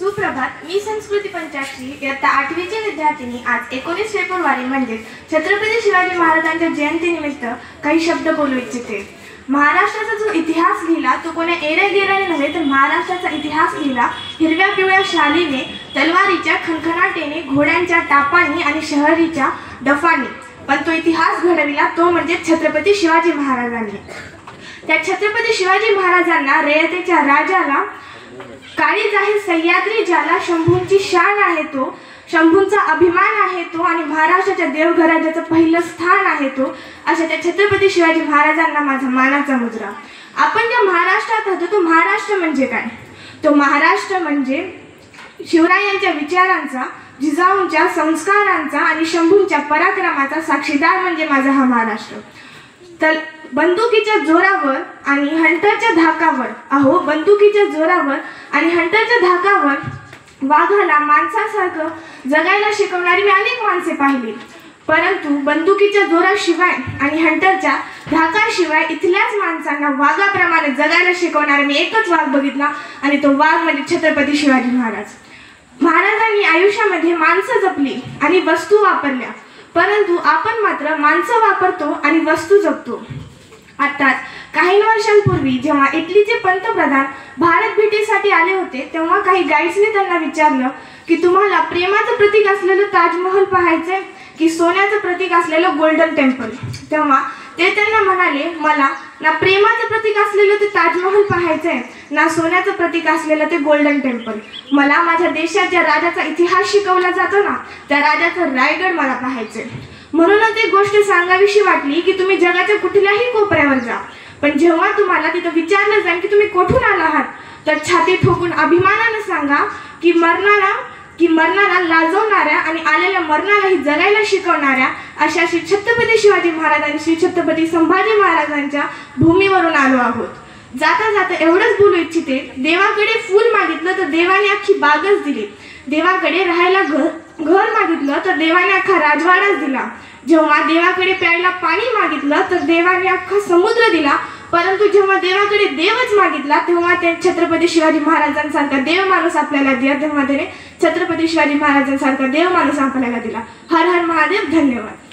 सुप्रभात। मी संस्कृती पंचाक्षरी इयत्ता 8वीची विद्यार्थिनी आज 19 फेब्रुवारी म्हणजे छत्रपती शिवाजी महाराजांच्या जयंतीनिमित्त काही शब्द बोलू इच्छिते। महाराष्ट्राचा जो इतिहास लिहिला तो कोणी एरेगेराने नव्हे तर महाराष्ट्राचा इतिहास लिहिला हिरव्या पिवळ्या शालीने, तलवारीच्या खणखणाटेने, घोड्यांच्या टापांनी आणि शहरीच्या डफांनी। पण तो इतिहास घडविला तो म्हणजे छत्रपती शिवाजी महाराजांनी। त्या छत्रपती शिवाजी महाराजांना रयतेच्या राजाला काळीज आहे सह्याद्री ज्याला, शंभूंची शान आहे तो, शंभूंचा अभिमान आहे तो आणि महाराष्ट्राच्या देवघरात पहिलं स्थान आहे तो, अशा त्या छत्रपती शिवाजी महाराजांना माझा मानाचा मुजरा। आपण ज्या महाराष्ट्रात राहतो तो महाराष्ट्र म्हणजे काय? तो महाराष्ट्र म्हणजे शिवरायांच्या विचारांचा, जिजाऊंच्या संस्कारांचा आणि शंभूंच्या पराक्रमाचा साक्षीदार म्हणजे माझा हा महाराष्ट्र। तर बंदुकीच्या जोरावर आणि हंटरच्या धाकावर, अहो बंदुकीच्या जोरावर आणि हंटरच्या धाकावर वाघाला माणसासारखं जगायला शिकवणारी मी अनेक माणसे पाहिली, परंतु बंदुकीच्या जोराशिवाय आणि हंटरच्या धाकाशिवाय इथल्याच माणसांना वाघाप्रमाणे जगायला शिकवणारा मी एकच वाघ बघितला आणि तो वाघ म्हणजे छत्रपती शिवाजी महाराज। महाराजांनी आयुष्यामध्ये माणसं जपली आणि वस्तू वापरल्या, परंतु आपण मात्र माणसं वापरतो आणि वस्तू जपतो। आताच काही वर्षांपूर्वी जेव्हा इटलीचे पंतप्रधान भारत भेटीसाठी आले होते तेव्हा काही गाईड्सने त्यांना विचारलं की तुम्हाला प्रेमाचं प्रतीक असलेलं ताजमहल पाहायचंय की सोन्याचं प्रतीक असलेलं गोल्डन टेम्पल? तेव्हा ते त्यांना म्हणाले, मला ना प्रेमाचं प्रतीक असलेलं ते ताजमहल पाहायचंय ना सोन्याचं प्रतीक असलेलं ते गोल्डन टेम्पल। मला माझ्या देशाच्या राजाचा इतिहास शिकवला जातो ना त्या राजाचं रायगड मला पाहायचंय। म्हणूनच एक गोष्ट सांगावीशी वाटली की तुम्ही जगाच्या कुठल्याही कोपऱ्यावर जा, पण जेव्हा तुम्हाला तिथं विचारलं जाईल की तुम्ही कुठून आला आहात तर छाती ठोकून अभिमानाने सांगा की मरणाला लाजवणाऱ्या आणि आलेल्या मरणालाही जगायला शिकवणाऱ्या अशा श्री छत्रपती शिवाजी महाराज आणि श्री छत्रपती संभाजी महाराजांच्या भूमीवरून आलो आहोत। जाता जाता एवढंच बोलू इच्छिते, देवाकडे फूल मागितलं तर देवाने अख्खी बागच दिली, देवाकडे राहायला घर मागितलं तर देवाने अख्खा राजवाडाच दिला, जेव्हा देवाकडे प्यायला पाणी मागितलं तर देवाने अख्खा समुद्र दिला, परंतु जेव्हा देवाकडे देवच मागितला तेव्हा त्या छत्रपती शिवाजी महाराजांसारखा देव माणूस आपल्याला दिला, तेव्हा त्याने छत्रपती शिवाजी महाराजांसारखा देव माणूस आपल्याला दिला। हर हर महादेव। धन्यवाद।